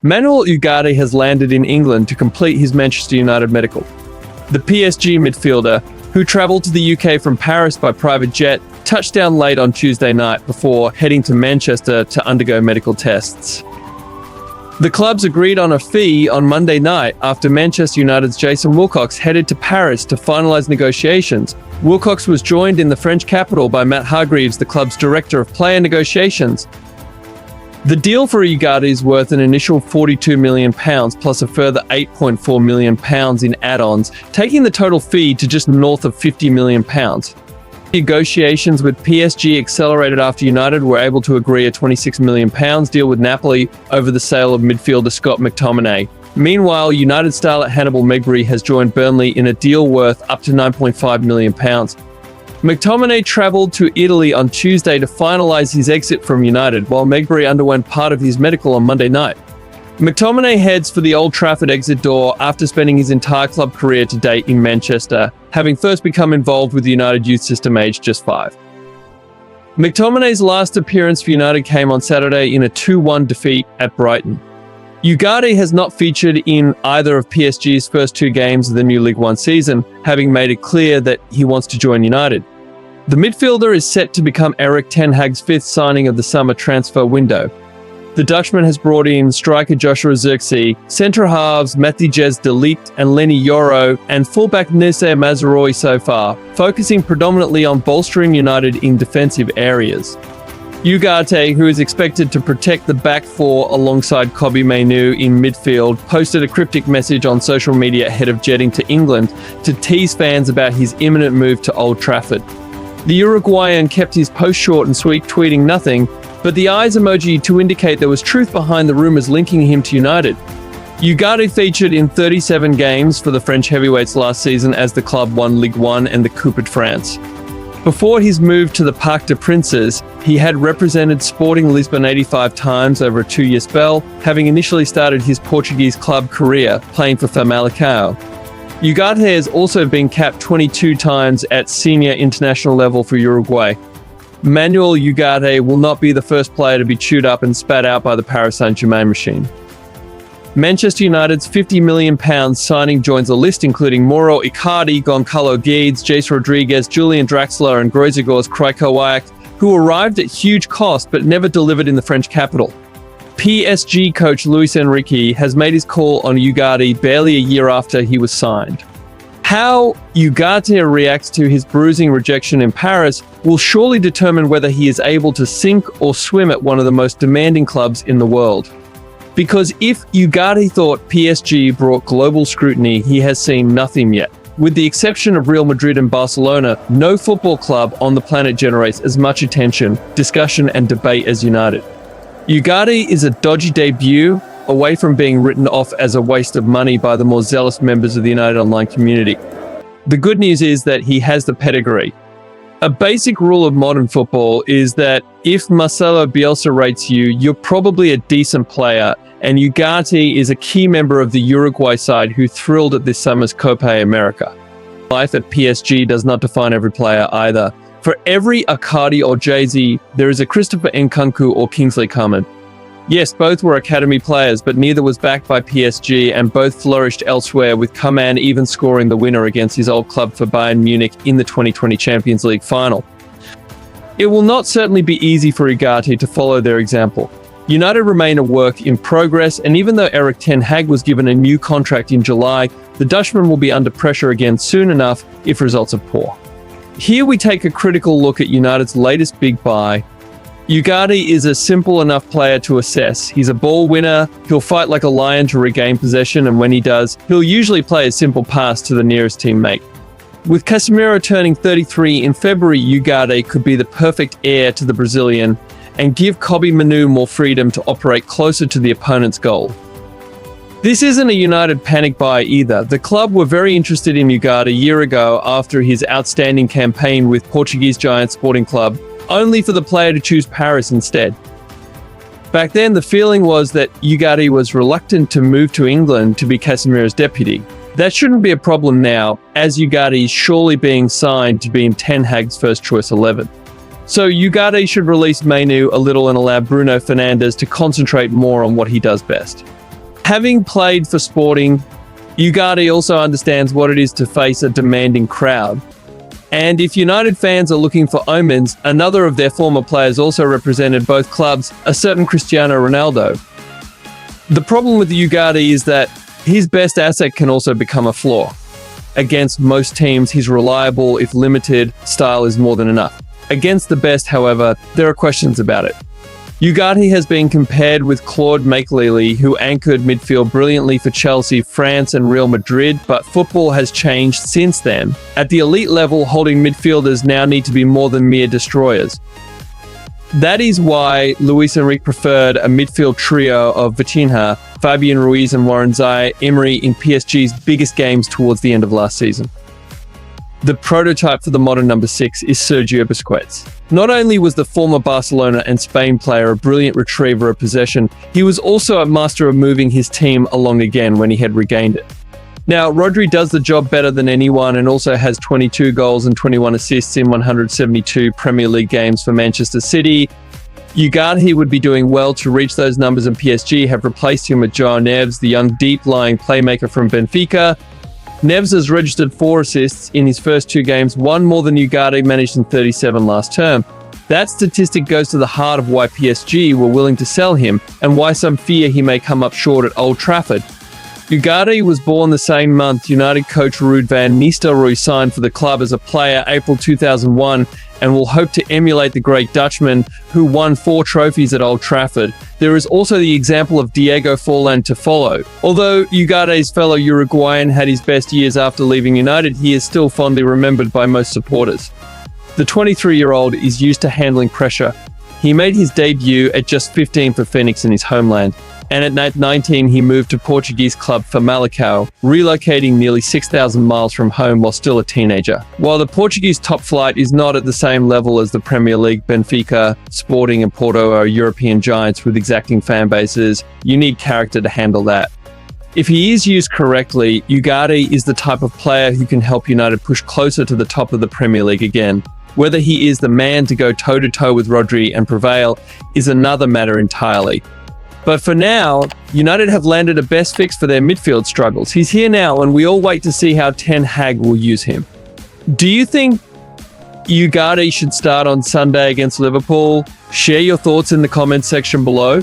Manuel Ugarte has landed in England to complete his Manchester United medical. The PSG midfielder, who travelled to the UK from Paris by private jet, touched down late on Tuesday night before heading to Manchester to undergo medical tests. The clubs agreed on a fee on Monday night after Manchester United's Jason Wilcox headed to Paris to finalise negotiations. Wilcox was joined in the French capital by Matt Hargreaves, the club's director of player negotiations. The deal for Ugarte is worth an initial £42 million plus a further £8.4 million in add-ons, taking the total fee to just north of £50 million. Negotiations with PSG accelerated after United were able to agree a £26 million deal with Napoli over the sale of midfielder Scott McTominay. Meanwhile, United starlet Hannibal Mejbri has joined Burnley in a deal worth up to £9.5 million. McTominay travelled to Italy on Tuesday to finalise his exit from United, while Mejbri underwent part of his medical on Monday night. McTominay heads for the Old Trafford exit door after spending his entire club career to date in Manchester, having first become involved with the United youth system aged just 5. McTominay's last appearance for United came on Saturday in a 2-1 defeat at Brighton. Ugarte has not featured in either of PSG's first 2 games of the new League One season, having made it clear that he wants to join United. The midfielder is set to become Erik ten Hag's 5th signing of the summer transfer window. The Dutchman has brought in striker Joshua Zirkzee, centre-halves Matthijs de Ligt and Lenny Yoro, and fullback Nerseh Mazraoui so far, focusing predominantly on bolstering United in defensive areas. Ugarte, who is expected to protect the back four alongside Kobbie Mainoo in midfield, posted a cryptic message on social media ahead of jetting to England to tease fans about his imminent move to Old Trafford. The Uruguayan kept his post short and sweet, tweeting nothing but the eyes emoji to indicate there was truth behind the rumours linking him to United. Ugarte featured in 37 games for the French heavyweights last season as the club won Ligue 1 and the Coupe de France. Before his move to the Parc des Princes, he had represented Sporting Lisbon 85 times over a 2-year spell, having initially started his Portuguese club career playing for Famalicão. Ugarte has also been capped 22 times at senior international level for Uruguay. Manuel Ugarte will not be the first player to be chewed up and spat out by the Paris Saint-Germain machine. Manchester United's £50 million signing joins a list including Mauro Icardi, Goncalo Guedes, Jace Rodriguez, Julian Draxler and Grozigor's Krychowiak, who arrived at huge cost but never delivered in the French capital. PSG coach Luis Enrique has made his call on Ugarte barely a year after he was signed. How Ugarte reacts to his bruising rejection in Paris will surely determine whether he is able to sink or swim at one of the most demanding clubs in the world. Because if Ugarte thought PSG brought global scrutiny, he has seen nothing yet. With the exception of Real Madrid and Barcelona, no football club on the planet generates as much attention, discussion and debate as United. Ugarte is a dodgy debut, away from being written off as a waste of money by the more zealous members of the United Online community. The good news is that he has the pedigree. A basic rule of modern football is that if Marcelo Bielsa rates you, you're probably a decent player, and Ugarte is a key member of the Uruguay side who thrilled at this summer's Copa America. Life at PSG does not define every player either. For every Icardi or Jay-Z, there is a Christopher Nkunku or Kingsley Coman. Yes, both were academy players, but neither was backed by PSG, and both flourished elsewhere, with Coman even scoring the winner against his old club for Bayern Munich in the 2020 Champions League final. It will not certainly be easy for Ugarte to follow their example. United remain a work in progress, and even though Erik ten Hag was given a new contract in July, the Dutchman will be under pressure again soon enough if results are poor. Here we take a critical look at United's latest big buy. Ugarte is a simple enough player to assess. He's a ball winner, he'll fight like a lion to regain possession, and when he does, he'll usually play a simple pass to the nearest teammate. With Casemiro turning 33 in February, Ugarte could be the perfect heir to the Brazilian and give Kobbie Mainoo more freedom to operate closer to the opponent's goal. This isn't a United panic buy either. The club were very interested in Ugarte a year ago after his outstanding campaign with Portuguese giant Sporting Club, only for the player to choose Paris instead. Back then, the feeling was that Ugarte was reluctant to move to England to be Casemiro's deputy. That shouldn't be a problem now, as Ugarte is surely being signed to be in Ten Hag's first choice 11. So Ugarte should release Mainoo a little and allow Bruno Fernandes to concentrate more on what he does best. Having played for Sporting, Ugarte also understands what it is to face a demanding crowd. And if United fans are looking for omens, another of their former players also represented both clubs, a certain Cristiano Ronaldo. The problem with Ugarte is that his best asset can also become a flaw. Against most teams, his reliable, if limited, style is more than enough. Against the best, however, there are questions about it. Ugarte has been compared with Claude Makélélé, who anchored midfield brilliantly for Chelsea, France and Real Madrid, but football has changed since then. At the elite level, holding midfielders now need to be more than mere destroyers. That is why Luis Enrique preferred a midfield trio of Vitinha, Fabian Ruiz and Warren Zaïre-Emery in PSG's biggest games towards the end of last season. The prototype for the modern number 6 is Sergio Busquets. Not only was the former Barcelona and Spain player a brilliant retriever of possession, he was also a master of moving his team along again when he had regained it. Now, Rodri does the job better than anyone and also has 22 goals and 21 assists in 172 Premier League games for Manchester City. Ugarte would be doing well to reach those numbers, and PSG have replaced him with João Neves, the young deep-lying playmaker from Benfica. Neves has registered 4 assists in his first 2 games, one more than Ugarte managed in 37 last term. That statistic goes to the heart of why PSG were willing to sell him and why some fear he may come up short at Old Trafford. Ugarte was born the same month United coach Ruud van Nistelrooy signed for the club as a player April 2001 and will hope to emulate the great Dutchman who won 4 trophies at Old Trafford. There is also the example of Diego Forlan to follow. Although Ugarte's fellow Uruguayan had his best years after leaving United, he is still fondly remembered by most supporters. The 23-year-old is used to handling pressure. He made his debut at just 15 for Phoenix in his homeland. And at 19, he moved to Portuguese club Famalicão, relocating nearly 6,000 miles from home while still a teenager. While the Portuguese top flight is not at the same level as the Premier League, Benfica, Sporting and Porto are European giants with exacting fan bases, you need character to handle that. If he is used correctly, Ugarte is the type of player who can help United push closer to the top of the Premier League again. Whether he is the man to go toe-to-toe with Rodri and prevail is another matter entirely. But for now, United have landed a best fix for their midfield struggles. He's here now, and we all wait to see how Ten Hag will use him. Do you think Ugarte should start on Sunday against Liverpool? Share your thoughts in the comments section below.